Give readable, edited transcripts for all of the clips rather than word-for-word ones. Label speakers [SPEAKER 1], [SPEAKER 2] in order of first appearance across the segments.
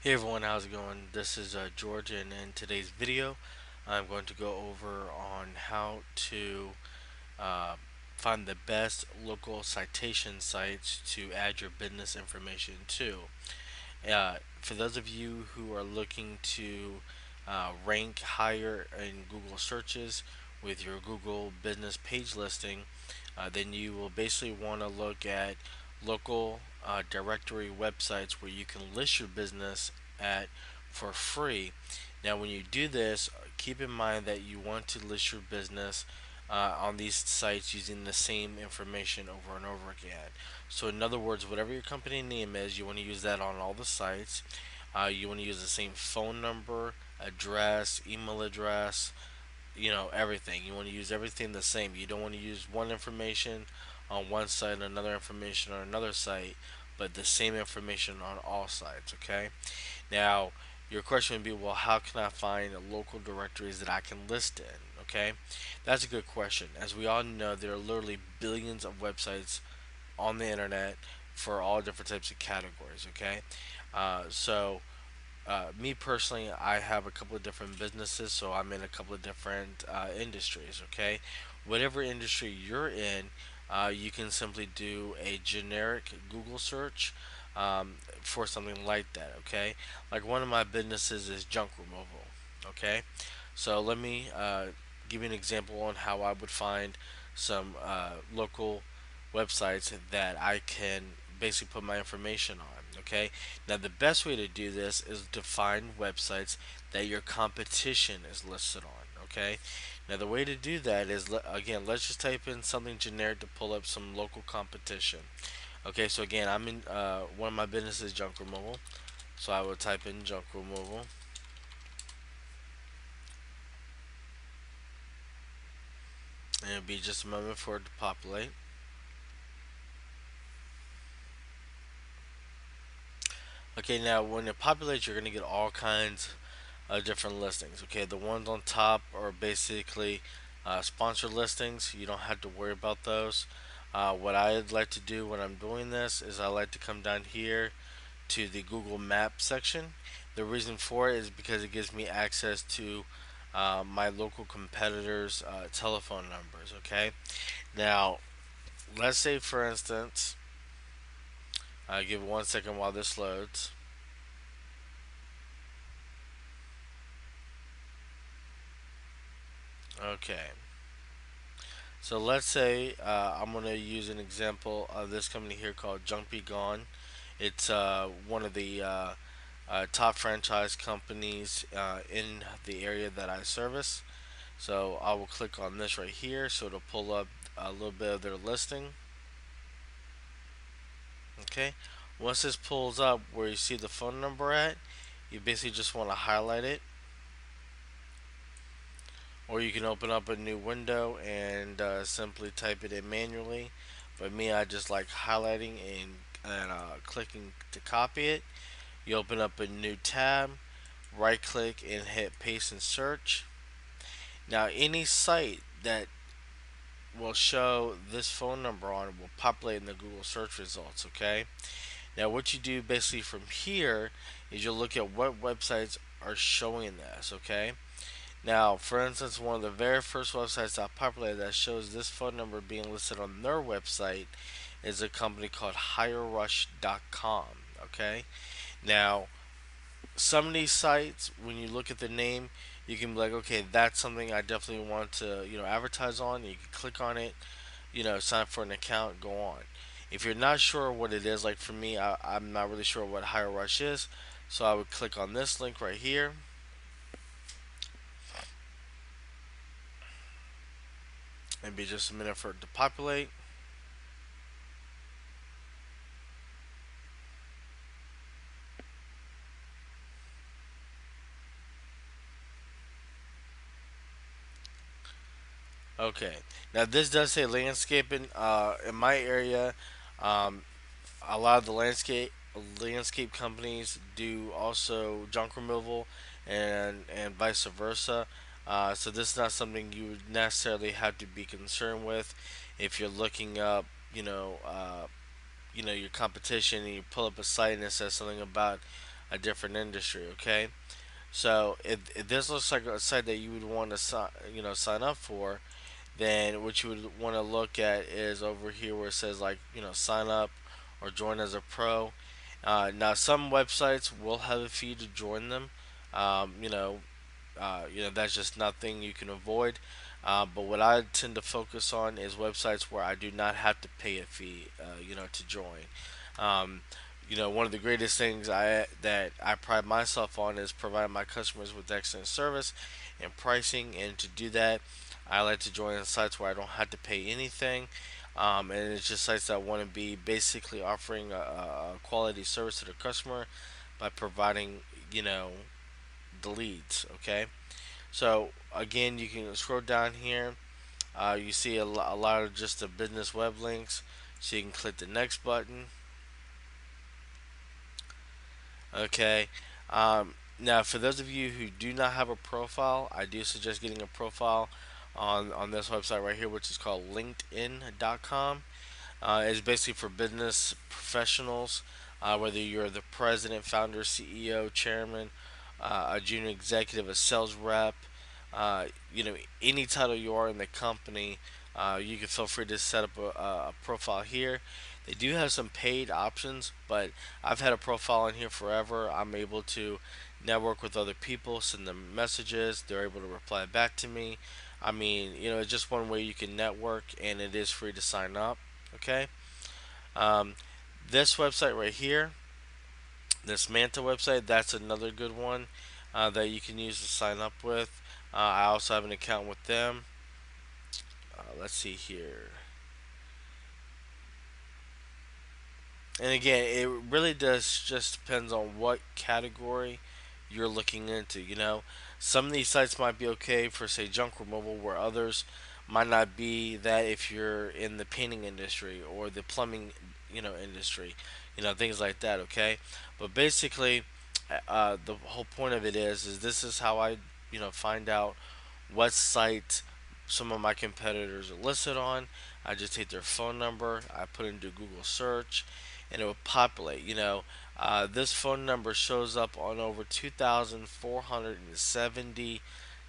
[SPEAKER 1] Hey everyone, how's it going? This is George, and in today's video, I'm going to go over on how to uh, find the best local citation sites to add your business information to. For those of you who are looking to rank higher in Google searches with your Google business page listing, then you will basically want to look at local directory websites where you can list your business at for free. Now, when you do this, keep in mind that you want to list your business on these sites using the same information over and over again. So, in other words, whatever your company name is, you want to use that on all the sites. You want to use the same phone number, address, email address, everything. You want to use everything the same. You don't want to use one information on one site and another information on another site, but the same information on all sites. Okay. Now, your question would be, well, how can I find local directories that I can list in? Okay, that's a good question. As we all know, there are literally billions of websites on the internet for all different types of categories. Okay, me personally, I have a couple of different businesses, so I'm in a couple of different industries. Okay, whatever industry you're in, you can simply do a generic Google search for something like that. Okay, like one of my businesses is junk removal. Okay, so let me give you an example on how I would find some local websites that I can basically put my information on. Okay, now the best way to do this is to find websites that your competition is listed on. Okay, now the way to do that is again, let's just type in something generic to pull up some local competition. Okay, so again, I'm in one of my businesses, junk removal. So I will type in junk removal, and it'll be just a moment for it to populate. Okay, now when it populates, you're gonna get all kinds different listings. Okay, the ones on top are basically sponsored listings. You don't have to worry about those. What I'd like to do when I'm doing this is I like to come down here to the Google Map section. The reason for it is because it gives me access to my local competitors' telephone numbers. Okay, now let's say for instance, give 1 second while this loads. Okay, so let's say I'm going to use an example of this company here called Junk Be Gone. It's one of the top franchise companies in the area that I service. So I will click on this right here so it'll pull up a little bit of their listing. Okay, once this pulls up where you see the phone number at, you basically just want to highlight it, or you can open up a new window and simply type it in manually. But me, I just like highlighting and clicking to copy it. You open up a new tab, right click and hit paste and search. Now, any site that will show this phone number on it will populate in the Google search results. Okay. Now, what you do basically from here is you'll look at what websites are showing this. Okay. Now, for instance, one of the very first websites I populated that shows this phone number being listed on their website is a company called HireRush.com. Okay. Now, some of these sites, when you look at the name, you can be like, okay, that's something I definitely want to, advertise on. You can click on it, sign up for an account, go on. If you're not sure what it is, like for me, I'm not really sure what Hire Rush is, so I would click on this link right here, and be just a minute for it to populate. Okay, now this does say landscaping. In my area, um, a lot of the landscape companies do also junk removal and vice versa. So this is not something you would necessarily have to be concerned with if you're looking up, your competition and you pull up a site and it says something about a different industry. Okay, so if this looks like a site that you would want to sign up for, then what you would want to look at is over here where it says like sign up or join as a pro. Now some websites will have a fee to join them. Um, you know, that's just nothing you can avoid. But what I tend to focus on is websites where I do not have to pay a fee, to join. Um, one of the greatest things I pride myself on is providing my customers with excellent service and pricing. And to do that, I like to join sites where I don't have to pay anything. And it's just sites that want to be basically offering a quality service to the customer by providing, you know, the leads. Okay. So again, you can scroll down here. You see a lot of just the business web links. So you can click the next button. Okay. Now, for those of you who do not have a profile, I do suggest getting a profile on this website right here, which is called LinkedIn.com. It's basically for business professionals, whether you're the president, founder, CEO, chairman, a junior executive, a sales rep, any title you are in the company, you can feel free to set up a profile here. They do have some paid options, but I've had a profile in here forever. I'm able to network with other people, send them messages. They're able to reply back to me. I mean, it's just one way you can network, and it is free to sign up. Okay. Um, this website right here, this Manta website, that's another good one that you can use to sign up with. I also have an account with them. Let's see here. And again, it really does just depends on what category you're looking into. Some of these sites might be okay for say junk removal, where others might not be that if you're in the painting industry or the plumbing, industry, things like that. Okay, but basically, the whole point of it is this is how I, find out what site some of my competitors are listed on. I just take their phone number, I put it into Google search, and it will populate. This phone number shows up on over 2,470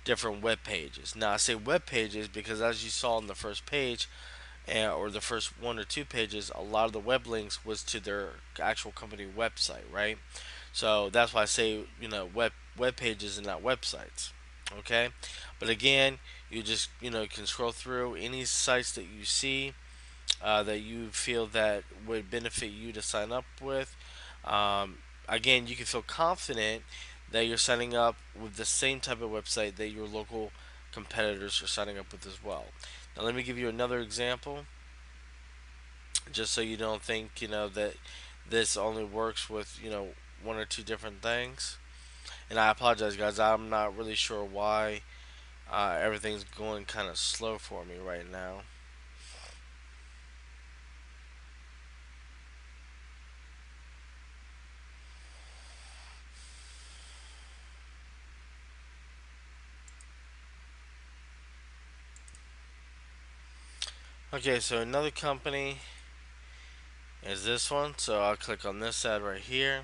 [SPEAKER 1] different web pages. Now I say web pages because as you saw on the first page, or the first one or two pages, a lot of the web links was to their actual company website, right? So that's why I say web pages and not websites. Okay, but again, you just can scroll through any sites that you see that you feel that would benefit you to sign up with. Um, Again, you can feel confident that you're signing up with the same type of website that your local competitors are signing up with as well. Now, let me give you another example, just so you don't think that this only works with one or two different things. And I apologize, guys. I'm not really sure why everything's going kind of slow for me right now. Okay, so another company is this one. So I'll click on this ad right here.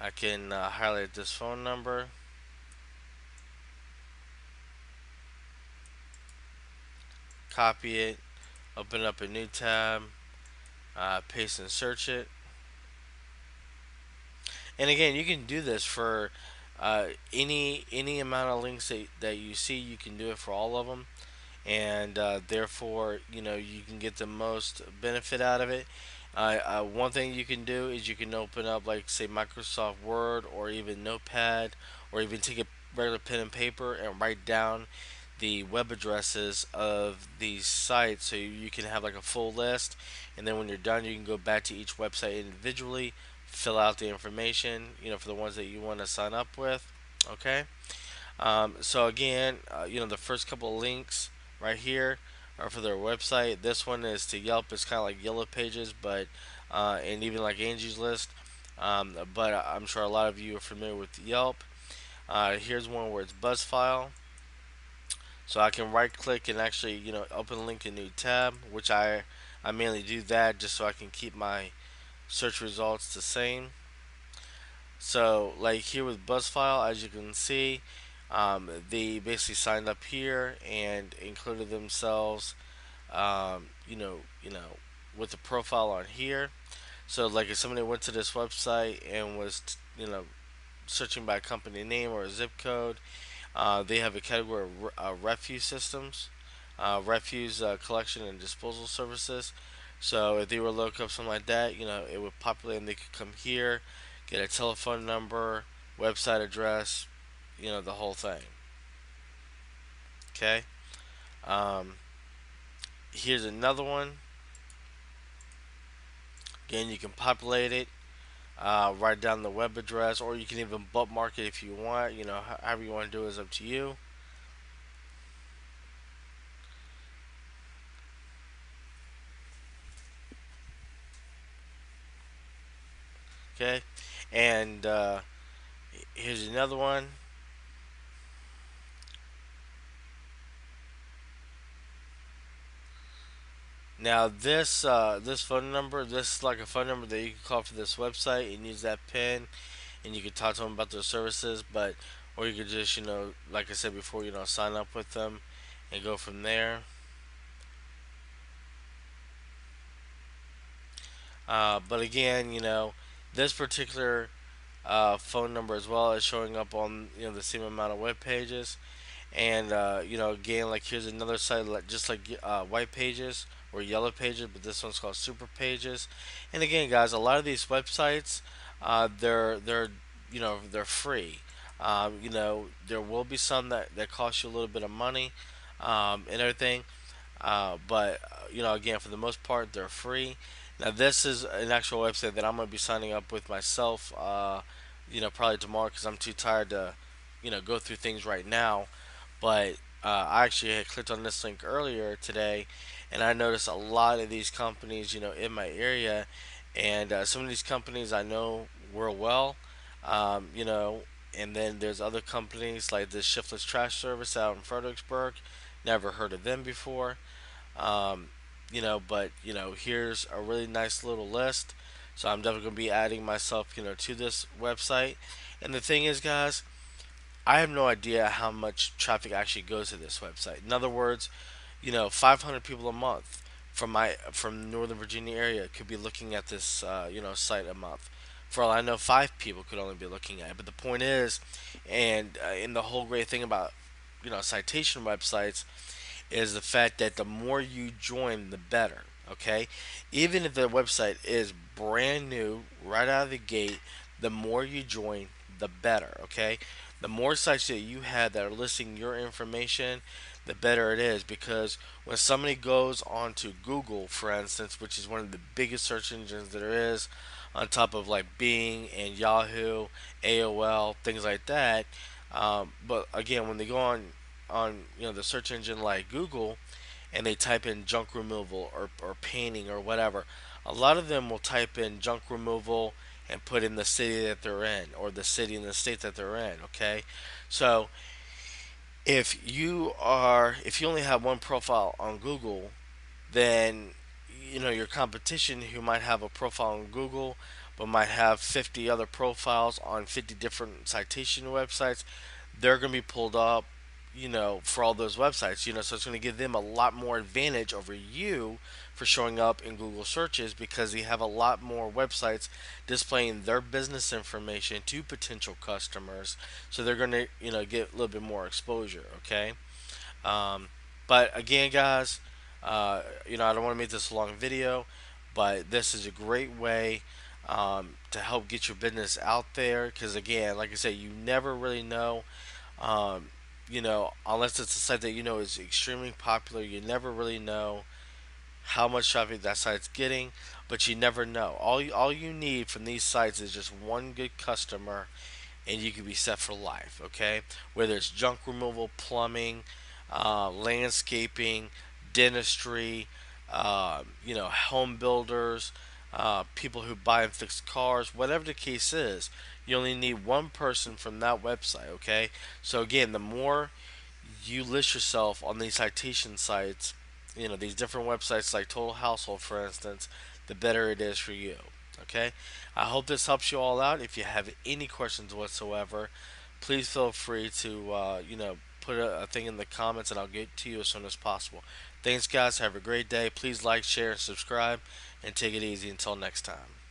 [SPEAKER 1] I can highlight this phone number, copy it, open up a new tab, paste and search it. And again, you can do this for any amount of links that you see. You can do it for all of them, and therefore you can get the most benefit out of it. One thing you can do is you can open up like say Microsoft Word or even Notepad, or even take a regular pen and paper and write down the web addresses of these sites so you can have like a full list, and then when you're done you can go back to each website individually, fill out the information for the ones that you want to sign up with. Okay. So again, the first couple of links right here are for their website. This one is to Yelp. It's kind of like Yellow Pages, but and even like Angie's List. But I'm sure a lot of you are familiar with Yelp. Here's one where it's Buzzfile. So I can right click and actually open link a new tab, which I mainly do that just so I can keep my search results the same. So, like here with BuzzFile, as you can see, they basically signed up here and included themselves, with the profile on here. So, like if somebody went to this website and was, searching by company name or a zip code, they have a category of refuse systems, refuse collection and disposal services. So if they were to look up something like that, it would populate and they could come here, get a telephone number, website address, the whole thing. Okay. Um, Here's another one. Again, you can populate it, write down the web address, or you can even bookmark it if you want. However you want to do it is up to you. Okay. And here's another one. Now this phone number, this is like a phone number that you can call for this website and use that pin, and you can talk to them about their services. But or you could just like I said before, sign up with them and go from there. But again, this particular phone number as well is showing up on the same amount of web pages. And again, like here's another site just like white pages or yellow pages, but this one's called super pages. And again, guys, a lot of these websites, they're free. There will be some that cost you a little bit of money, and everything. But again, for the most part, they're free. Now, this is an actual website that I'm going to be signing up with myself. Probably tomorrow because I'm too tired to, go through things right now. But I actually had clicked on this link earlier today, and I noticed a lot of these companies, in my area, and some of these companies I know real well, um, you know, and then there's other companies like the Shiftless Trash Service out in Fredericksburg. Never heard of them before. Um, but here's a really nice little list. So I'm definitely gonna be adding myself, to this website. And the thing is, guys, I have no idea how much traffic actually goes to this website. In other words, 500 people a month from Northern Virginia area could be looking at this, site a month. For all I know, 5 people could only be looking at it. But the point is, and in the whole great thing about citation websites is the fact that the more you join, the better. Okay, even if the website is brand new, right out of the gate, the more you join, the better. Okay, the more sites that you have that are listing your information, the better it is because when somebody goes onto Google, for instance, which is one of the biggest search engines there is, on top of like Bing and Yahoo, AOL, things like that. But again, when they go on the search engine like Google and they type in junk removal or painting or whatever, a lot of them will type in junk removal and put in the city that they're in or the city and the state that they're in. Okay, so if you only have one profile on Google, then your competition who might have a profile on Google but might have 50 other profiles on 50 different citation websites, they're going to be pulled up, for all those websites, so it's going to give them a lot more advantage over you for showing up in Google searches because they have a lot more websites displaying their business information to potential customers. So they're going to, get a little bit more exposure, okay? Um, but again, guys, I don't want to make this a long video, but this is a great way to help get your business out there. Because again, like I said, you never really know. Um, unless it's a site that is extremely popular, you never really know how much traffic that site's getting, but you never know. All you need from these sites is just one good customer, and you can be set for life. Okay, whether it's junk removal, plumbing, landscaping, dentistry, home builders, people who buy and fix cars, whatever the case is, you only need one person from that website. Okay, so again, the more you list yourself on these citation sites, these different websites like Total Household, for instance, the better it is for you. Okay, I hope this helps you all out. If you have any questions whatsoever, please feel free to put a thing in the comments, and I'll get to you as soon as possible. Thanks, guys. Have a great day. Please like, share, and subscribe, and take it easy until next time.